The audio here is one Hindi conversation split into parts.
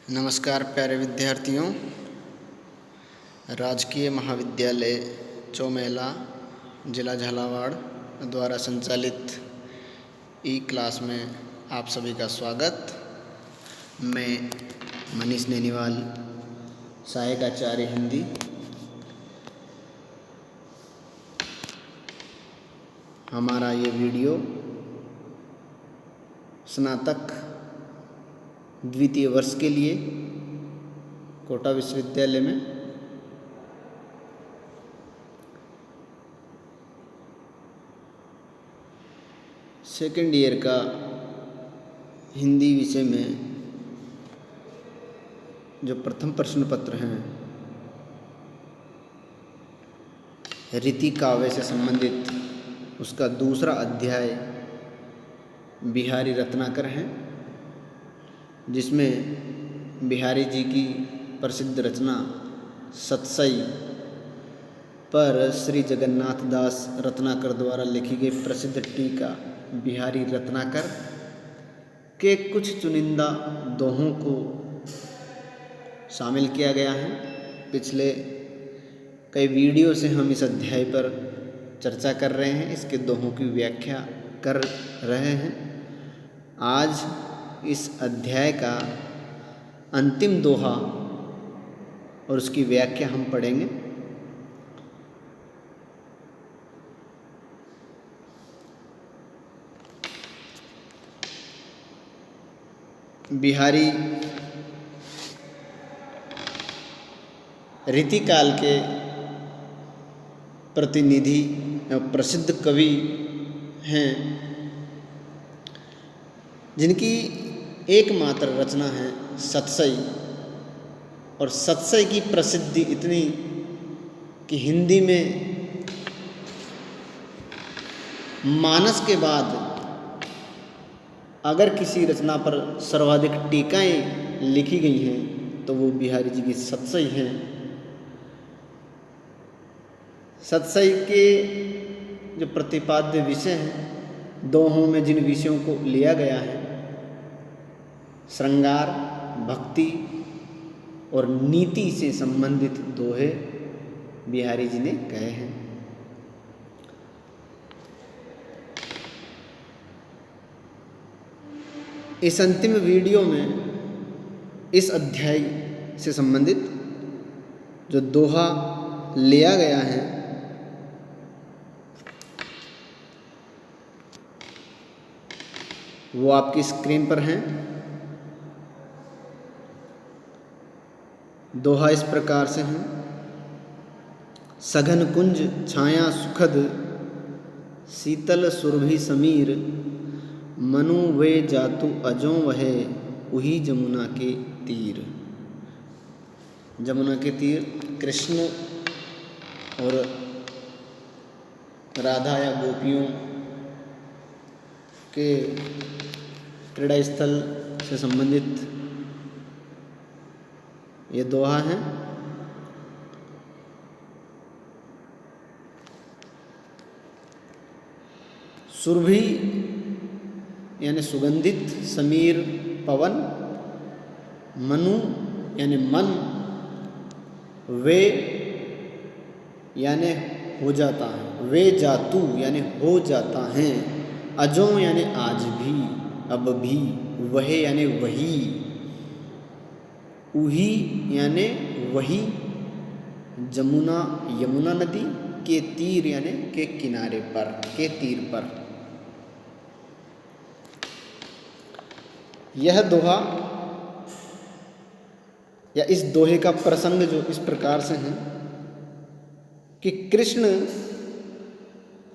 नमस्कार प्यारे विद्यार्थियों। राजकीय महाविद्यालय चौमेला जिला झालावाड़ द्वारा संचालित ई क्लास में आप सभी का स्वागत। मैं मनीष नैनीवाल, सहायक आचार्य हिंदी। हमारा ये वीडियो स्नातक द्वितीय वर्ष के लिए कोटा विश्वविद्यालय में सेकेंड ईयर का हिंदी विषय में जो प्रथम प्रश्न पत्र हैं रीति काव्य से संबंधित, उसका दूसरा अध्याय बिहारी रत्नाकर हैं, जिसमें बिहारी जी की प्रसिद्ध रचना सतसई पर श्री जगन्नाथ दास रत्नाकर द्वारा लिखी गई प्रसिद्ध टीका बिहारी रत्नाकर के कुछ चुनिंदा दोहों को शामिल किया गया है। पिछले कई वीडियो से हम इस अध्याय पर चर्चा कर रहे हैं, इसके दोहों की व्याख्या कर रहे हैं। आज इस अध्याय का अंतिम दोहा और उसकी व्याख्या हम पढ़ेंगे। बिहारी रीतिकाल के प्रतिनिधि एवं प्रसिद्ध कवि हैं, जिनकी एकमात्र रचना है सतसई। और सतसई की प्रसिद्धि इतनी कि हिंदी में मानस के बाद अगर किसी रचना पर सर्वाधिक टीकाएं लिखी गई हैं तो वो बिहारी जी की सतसई हैं। सतसई के जो प्रतिपाद्य विषय हैं, दोहों में जिन विषयों को लिया गया है, श्रृंगार, भक्ति और नीति से संबंधित दोहे बिहारी जी ने कहे हैं। इस अंतिम वीडियो में इस अध्याय से संबंधित जो दोहा लिया गया है वो आपकी स्क्रीन पर हैं। दोहा इस प्रकार से हैं। सघन कुंज छाया सुखद, शीतल सुरभि समीर, मनु वे जातु अजों वहे, उही जमुना के तीर। जमुना के तीर कृष्ण और राधा या गोपियों के क्रीड़ा स्थल से संबंधित ये दोहा है। सुरभि यानी सुगंधित, समीर पवन, मनु यानी मन, वे यानी हो जाता है, वे जातु यानी हो जाता है, अजों यानी आज भी, अब भी, वह यानी वही, उही यानी वही, जमुना यमुना नदी के तीर यानी के किनारे पर, के तीर पर। यह दोहा या इस दोहे का प्रसंग जो इस प्रकार से है कि कृष्ण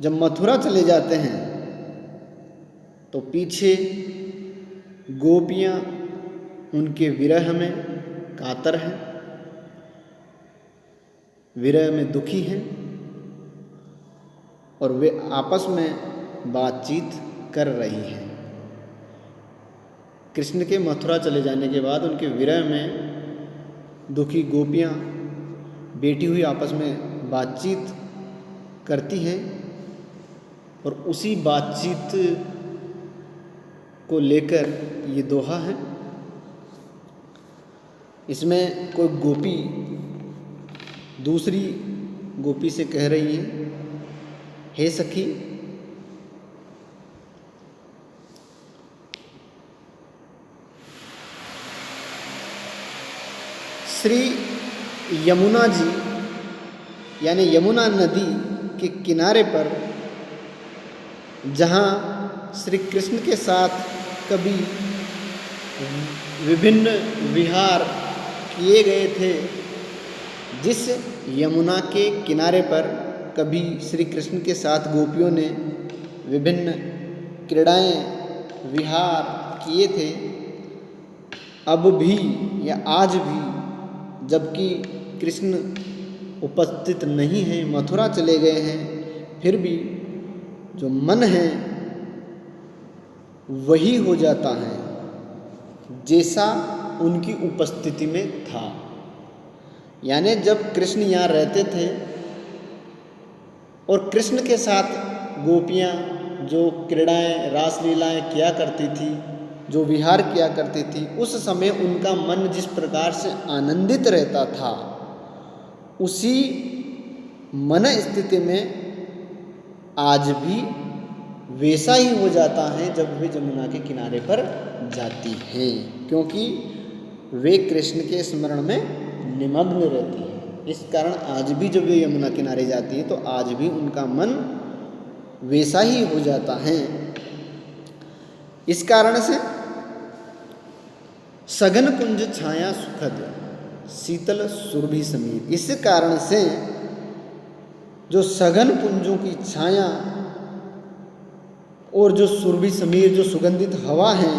जब मथुरा चले जाते हैं तो पीछे गोपियाँ उनके विरह में कातर हैं, विरह में दुखी हैं और वे आपस में बातचीत कर रही हैं। कृष्ण के मथुरा चले जाने के बाद उनके विरह में दुखी गोपियाँ बैठी हुई आपस में बातचीत करती हैं और उसी बातचीत को लेकर ये दोहा है। इसमें कोई गोपी दूसरी गोपी से कह रही है, हे सखी, श्री यमुना जी यानी यमुना नदी के किनारे पर जहाँ श्री कृष्ण के साथ कभी विभिन्न विहार किए गए थे, जिस यमुना के किनारे पर कभी श्री कृष्ण के साथ गोपियों ने विभिन्न क्रीड़ाएं विहार किए थे, अब भी या आज भी जबकि कृष्ण उपस्थित नहीं हैं, मथुरा चले गए हैं, फिर भी जो मन है वही हो जाता है जैसा उनकी उपस्थिति में था। यानी जब कृष्ण यहाँ रहते थे और कृष्ण के साथ गोपियाँ जो क्रीड़ाएं रासलीलाएं किया करती थी, जो विहार किया करती थी, उस समय उनका मन जिस प्रकार से आनंदित रहता था, उसी मन स्थिति में आज भी वैसा ही हो जाता है जब वे यमुना के किनारे पर जाती हैं, क्योंकि वे कृष्ण के स्मरण में निमग्न रहती हैं। इस कारण आज भी जब वे यमुना किनारे जाती हैं तो आज भी उनका मन वैसा ही हो जाता है। इस कारण से सघन कुंज छाया सुखद शीतल सुरभि समीर, इस कारण से जो सघन कुंजों की छाया और जो सुरभि समीर, जो सुगंधित हवा है,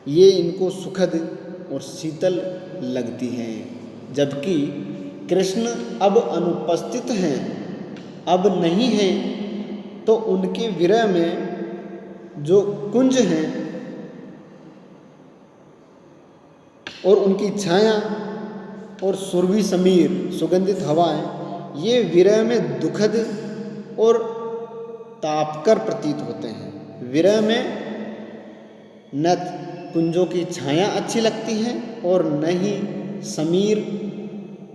ये इनको सुखद और शीतल लगती हैं। जबकि कृष्ण अब अनुपस्थित हैं, अब नहीं हैं, तो उनके विरह में जो कुंज हैं और उनकी छाया और सुरभि समीर, सुगंधित हवाएं, ये विरह में दुखद और तापकर प्रतीत होते हैं। विरह में न कुंजों की छाया अच्छी लगती है और न ही समीर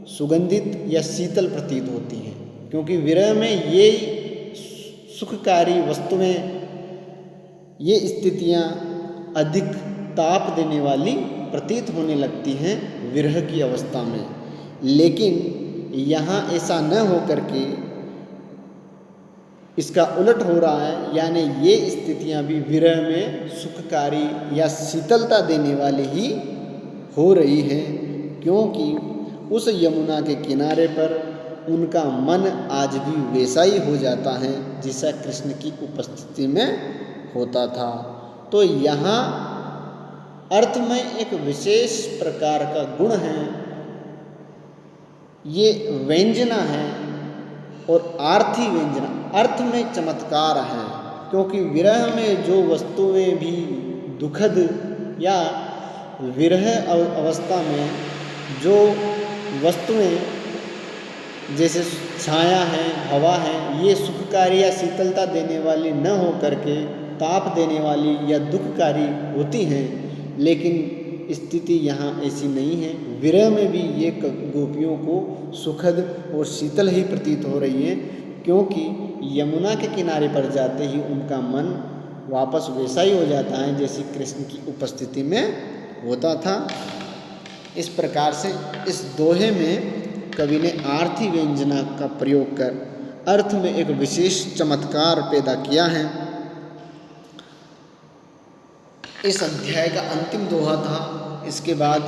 सुगंधित या शीतल प्रतीत होती हैं, क्योंकि विरह में ये सुखकारी वस्तुएं, ये स्थितियाँ अधिक ताप देने वाली प्रतीत होने लगती हैं विरह की अवस्था में। लेकिन यहाँ ऐसा न हो करके इसका उलट हो रहा है, यानी ये स्थितियाँ भी विरह में सुखकारी या शीतलता देने वाली ही हो रही हैं, क्योंकि उस यमुना के किनारे पर उनका मन आज भी वैसा ही हो जाता है जैसा कृष्ण की उपस्थिति में होता था। तो यहाँ अर्थ में एक विशेष प्रकार का गुण है, ये व्यंजना है और आर्थी व्यंजना, अर्थ में चमत्कार है, क्योंकि विरह में जो वस्तुएं भी दुखद या विरह अवस्था में जो वस्तुएं जैसे छाया है, हवा है, ये सुखकारी या शीतलता देने वाली न हो करके ताप देने वाली या दुखकारी होती हैं, लेकिन स्थिति यहाँ ऐसी नहीं है। विरह में भी ये गोपियों को सुखद और शीतल ही प्रतीत हो रही है, क्योंकि यमुना के किनारे पर जाते ही उनका मन वापस वैसा ही हो जाता है जैसे कृष्ण की उपस्थिति में होता था। इस प्रकार से इस दोहे में कवि ने आर्थी व्यंजना का प्रयोग कर अर्थ में एक विशेष चमत्कार पैदा किया है। इस अध्याय का अंतिम दोहा था। इसके बाद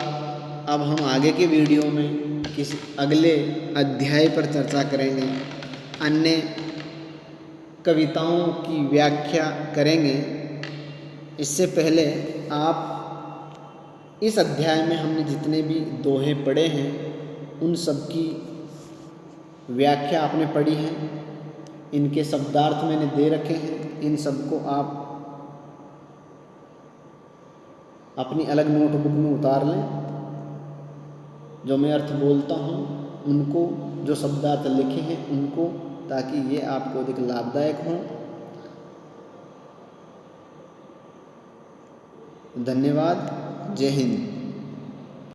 अब हम आगे के वीडियो में किसी अगले अध्याय पर चर्चा करेंगे, अन्य कविताओं की व्याख्या करेंगे। इससे पहले आप इस अध्याय में हमने जितने भी दोहे पढ़े हैं उन सब की व्याख्या आपने पढ़ी है, इनके शब्दार्थ मैंने दे रखे हैं। इन सबको आप अपनी अलग नोटबुक में उतार लें। जो मैं अर्थ बोलता हूँ उनको, जो शब्दार्थ लिखे हैं उनको, ताकि ये आपको अधिक लाभदायक हों। धन्यवाद। जय हिंद।